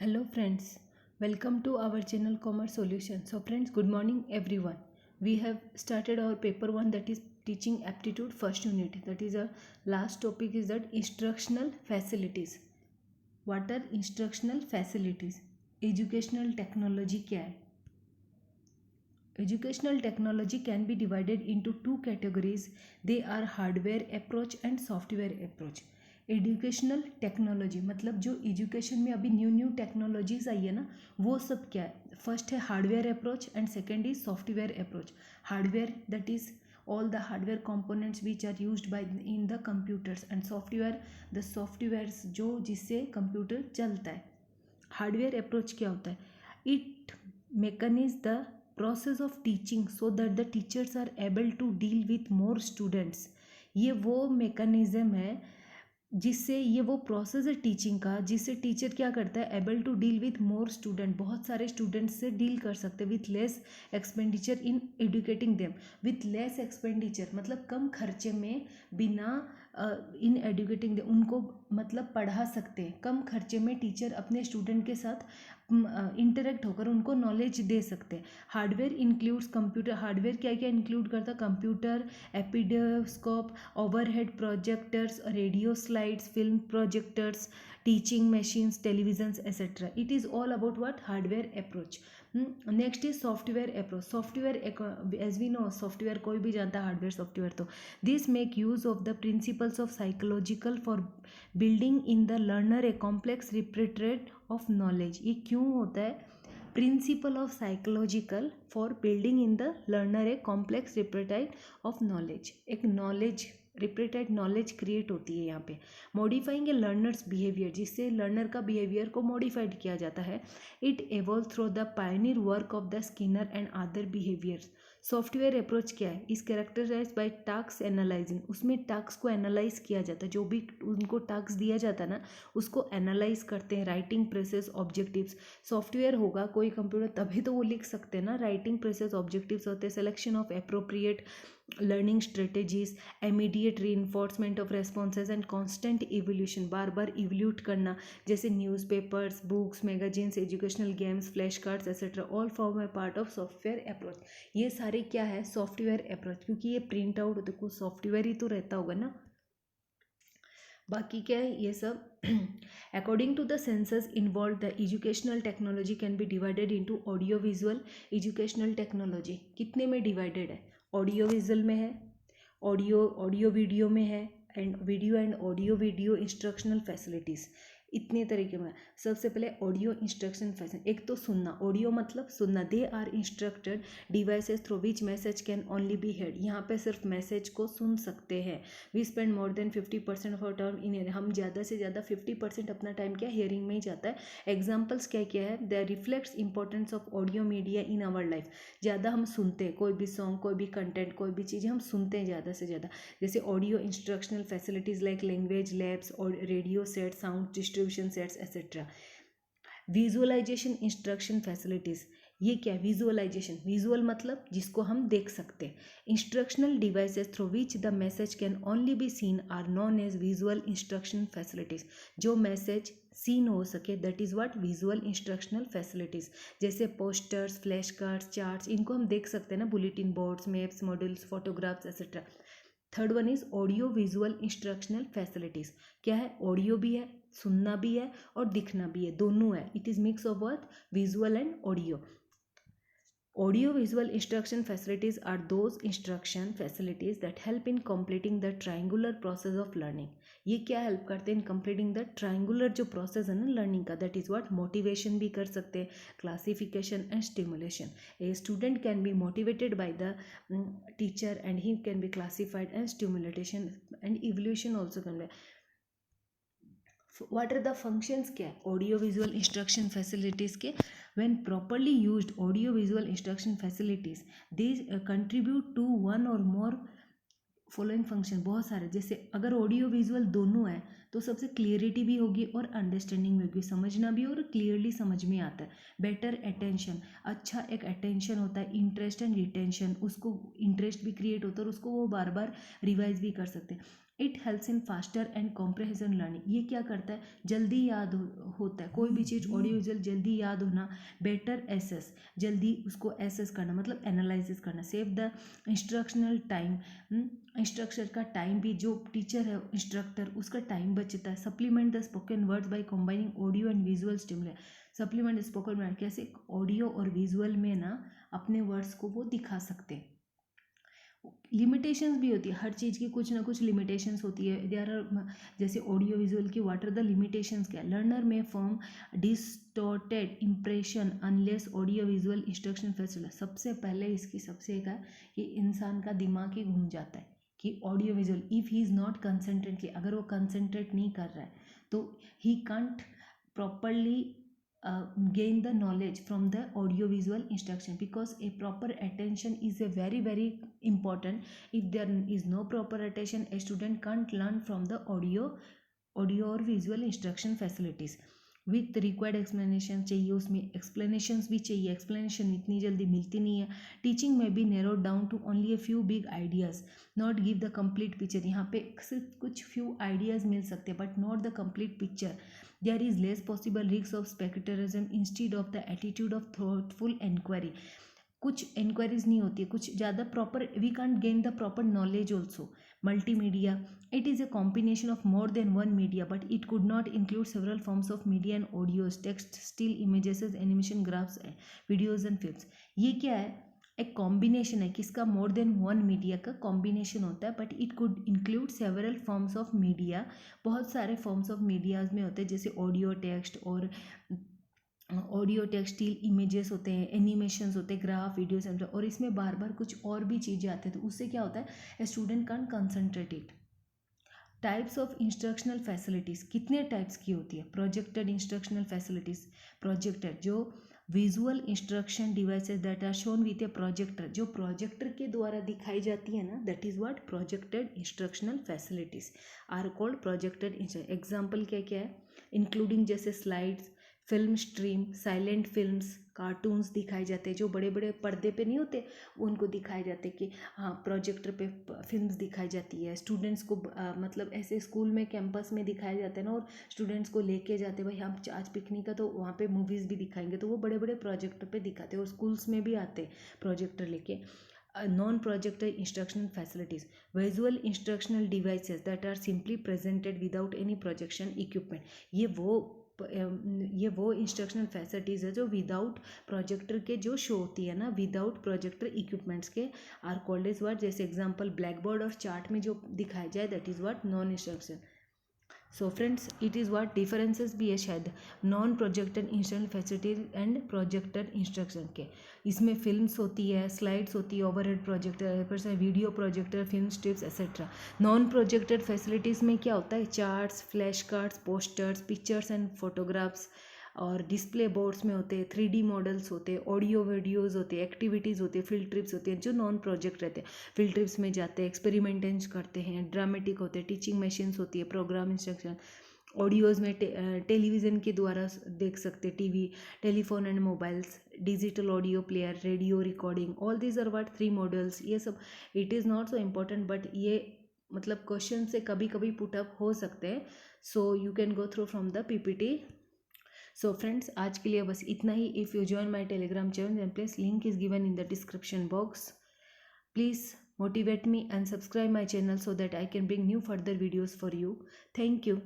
Hello friends, welcome to our channel Commerce Solution. So friends, good morning everyone. We have started our paper 1, that is teaching aptitude first unit. That is our last topic is that instructional facilities. What are instructional facilities? Educational technology क्या है? Educational technology can be divided into two categories. They are hardware approach and software approach. Educational technology मतलब जो education में अभी new technologies आई है ना, वो सब क्या है? फर्स्ट है hardware approach and second is software approach. Hardware that is all the hardware components which are used by in the computers and software the softwares जो जिससे कंप्यूटर चलता है. हार्डवेयर अप्रोच क्या होता है? It mechanises the process of teaching so that the teachers are able to deal with more students. ये वो mechanism है जिससे ये वो प्रोसेस है टीचिंग का जिससे टीचर क्या करता है, able to deal with more student, बहुत सारे स्टूडेंट्स से डील कर सकते हैं with less expenditure in educating them. With less expenditure मतलब कम खर्चे में बिना इन एडुकेटिंग देम उनको मतलब पढ़ा सकते हैं. कम खर्चे में टीचर अपने स्टूडेंट के साथ इंटरेक्ट होकर उनको नॉलेज दे सकते हैं. Hardware includes computer. हार्डवेयर क्या क्या इंक्लूड करता है? Computer, epidiascope, overhead projectors, radio slides, film projectors, teaching machines, televisions etcetera. It is all about what? Hardware approach. Next is software approach. Software as we know software कोई भी जानता है, hardware software तो this make use of the principles of psychological for building in the learner a complex repertoire of knowledge. ये क्यों होता है? Principle of psychological for building in the learner a complex repertoire of knowledge. एक knowledge repertoire knowledge create होती है यहाँ पे. Modifying a learner's behaviour, जिससे लर्नर का बिहेवियर को मॉडिफाइड किया जाता है. It evolve through the pioneer work of the Skinner and other behaviours. Software approach क्या है? Is characterise by task analysing. उसमें टास्क को एनालाइज किया जाता है, जो भी उनको टास्क दिया जाता है ना उसको एनालाइज करते हैं. Writing process objectives. सॉफ्टवेयर होगा कोई कंप्यूटर तभी तो वो लिख सकते हैं ना. राइटिंग प्रोसेस ऑब्जेक्टिव्स होते हैं. Selection of appropriate learning strategies, immediate reinforcement of responses and constant evolution. Bar bar evolute करना, जैसे newspapers, books, magazines, educational games, flash cards etcetera all form A part of software approach. ये सारे क्या है? Software approach. क्योंकि ये print out होते कुछ सॉफ्टवेयर ही तो रहता होगा ना. बाकी क्या है ये सब. According to the census involve the educational technology can be divided into audio visual. Educational technology कितने में डिवाइडेड है? ऑडियो विजुअल में है, ऑडियो वीडियो में है, and audio video instructional facilities. इतने तरीके में. सबसे पहले ऑडियो इंस्ट्रक्शन फैसिलिटी. एक तो सुनना. ऑडियो मतलब सुनना. They are instructed devices through which message can only be heard. यहाँ पे सिर्फ मैसेज को सुन सकते हैं. We spend more than 50% of our time in hearing. हम ज़्यादा से ज़्यादा 50% अपना टाइम क्या हेयरिंग में ही जाता है. एग्जाम्पल्स क्या क्या है? The reflects importance of audio media in our life. ज़्यादा हम सुनते हैं कोई भी सॉन्ग, कोई भी कंटेंट, कोई भी चीज़ हम सुनते हैं ज़्यादा से ज़्यादा. जैसे audio instructional facilities like language labs और radio set, sound distribution sets etcetera. Visualisation instruction facilities. ये क्या है? विजुअलाइजेशन. विजुअल मतलब जिसको हम देख सकते हैं. Instructional devices through which the message can only be seen are known as visual instruction facilities. जो मैसेज सीन हो सके that is what? Visual instructional facilities. जैसे पोस्टर्स, फ्लैश कार्ड्स, चार्ट्स, इनको हम देख सकते हैं ना. Bulletin boards, maps, models, photographs etcetera. Third one is audio visual instructional facilities. क्या है? ऑडियो भी है, सुनना भी है और दिखना भी है, दोनों है. It is mix of worth visual and audio. Audio visual instruction facilities are those instruction facilities that help in completing the triangular process of learning. ये क्या हेल्प करते हैं? इन कंप्लीटिंग द ट्राइंगुलर जो प्रोसेस है ना लर्निंग का. That is what? Motivation भी कर सकते हैं, classification and stimulation. A student can be motivated by the teacher and he can be classified and stimulation and evolution also can be. What are the functions? क्या है? Audio visual instruction facilities के when properly used audio visual instruction facilities these contribute to one or more following function. बहुत सारे. जैसे अगर audio visual दोनों है तो सबसे क्लियरिटी भी होगी और अंडरस्टैंडिंग भी होगी, समझना भी और क्लियरली समझ में आता है. Better attention. अच्छा एक अटेंशन होता है. Interest and retention. उसको इंटरेस्ट भी क्रिएट होता है और उसको वो बार बार रिवाइज भी कर सकते हैं. It helps in faster and comprehension learning. ये क्या करता है, जल्दी याद होता है कोई भी चीज़, ऑडियो विजुअल जल्दी याद होना, बेटर एसेस, जल्दी उसको एसेस करना मतलब एनालिसिस करना, save the instructional time, instruction का टाइम भी, जो टीचर है इंस्ट्रक्टर उसका टाइम बचता है, supplement the spoken words by combining audio and visual stimulus, supplement spoken word कैसे ऑडियो और विजुअल में ना अपने वर्ड्स को वो दिखा सकते हैं। लिमिटेशंस भी होती है, हर चीज़ की कुछ ना कुछ लिमिटेशंस होती है, देयर आर, जैसे ऑडियो विजुअल की व्हाट आर द लिमिटेशंस, क्या, लर्नर में form distorted impression unless audio visual instruction facility. सबसे पहले इसकी सबसे एक है कि इंसान का दिमाग ही घूम जाता है कि audio visual, if he is not concentratedly, अगर वो कंसंट्रेट नहीं कर रहा है तो he can't properly gain the knowledge from the audio visual instruction, because a proper attention is a very important. If there is no proper attention, a student can't learn from the audio or visual instruction facilities with required explanation चाहिए, उसमें explanations भी चाहिए, explanation इतनी जल्दी मिलती नहीं है। Teaching में be narrowed down to only a few big ideas, not give the complete picture. यहाँ पे सिर्फ कुछ फ्यू आइडियाज़ मिल सकते हैं but not the complete picture. There is less possible risk of spectatorism instead of the attitude of thoughtful inquiry. कुछ inquiries नहीं होती है, कुछ ज़्यादा proper, we can't gain the proper knowledge also. Multimedia, it is a combination of more than one media but it could not include several forms of media and audios, text, still images, animation, graphs, videos and films। ये क्या है, एक combination है, किसका, more than one media का combination होता है, but it could include several forms of media, बहुत सारे फॉर्म्स ऑफ मीडियाज में होते हैं, जैसे ऑडियो, टेक्स्ट और ऑडियो, टेक्सटाइल, इमेजेस होते हैं, एनिमेशंस होते हैं, ग्राफ, वीडियोस, और इसमें बार बार कुछ और भी चीज़ें आती हैं, तो उससे क्या होता है, student can concentrate it. Types of instructional facilities, कितने टाइप्स की होती है, प्रोजेक्टेड इंस्ट्रक्शनल फैसिलिटीज़, प्रोजेक्टर जो visual instruction devices that are shown with a projector, जो प्रोजेक्टर के द्वारा दिखाई जाती है ना, that is what projected instructional facilities are called projected. Example क्या क्या है, इंक्लूडिंग जैसे slides, film stream, silent films, cartoons दिखाए जाते हैं, जो बड़े बड़े पर्दे पे नहीं होते उनको दिखाए जाते कि हाँ प्रोजेक्टर पे फिल्म्स दिखाई जाती है। स्टूडेंट्स को मतलब ऐसे स्कूल में कैंपस में दिखाए जाते हैं ना, और स्टूडेंट्स को लेके जाते हैं, भाई हम आज पिकनिक का तो वहाँ पे मूवीज़ भी दिखाएंगे, तो वो बड़े बड़े प्रोजेक्टर पे दिखाते हैं, और स्कूल्स में भी आते हैं प्रोजेक्टर लेके। Non projector instructional facilities, visual instructional devices that are simply presented without any projection equipment. ये वो इंस्ट्रक्शनल फैसिलिटीज़ है जो विदाउट प्रोजेक्टर के जो शो होती है ना, विदाउट प्रोजेक्टर इक्विपमेंट्स के, आर कॉल्ड इज व्हाट, जैसे एग्जांपल ब्लैक बोर्ड और चार्ट में जो दिखाया जाए, that is what non instruction. So friends, it is what differences भी है शायद non projected instructional facilities and projected instruction के। इसमें फिल्म्स होती है, स्लाइड्स होती है, ओवरहेड प्रोजेक्टर, फिर से video projector, film strips etcetera. Non projected facilities में क्या होता है, charts, flash cards, posters, pictures and photographs, और डिस्प्ले बोर्ड्स में होते हैं, 3D मॉडल्स होते हैं, ऑडियो वीडियोज़ होते हैं, एक्टिविटीज़ होती है, फील्ड ट्रिप्स होती हैं, जो नॉन प्रोजेक्ट रहते हैं। फील्ड ट्रिप्स में जाते हैं, एक्सपेरिमेंटेंस करते हैं, ड्रामेटिक होते हैं, टीचिंग मशीन्स होती है, प्रोग्राम इंस्ट्रक्शन। ऑडियोज़ में टेलीविज़न के द्वारा देख सकते, TV, telephone and mobiles, digital audio player, radio recording, all these are what 3 models. ये सब it is not so important, but ये मतलब क्वेश्चन से कभी कभी पुटअप हो सकते हैं, so you can go through from the PPT। So friends, आज के लिए बस इतना ही। If you join my Telegram channel then please link is given in the description box. Please motivate me and subscribe my channel so that I can bring new further videos for you. Thank you.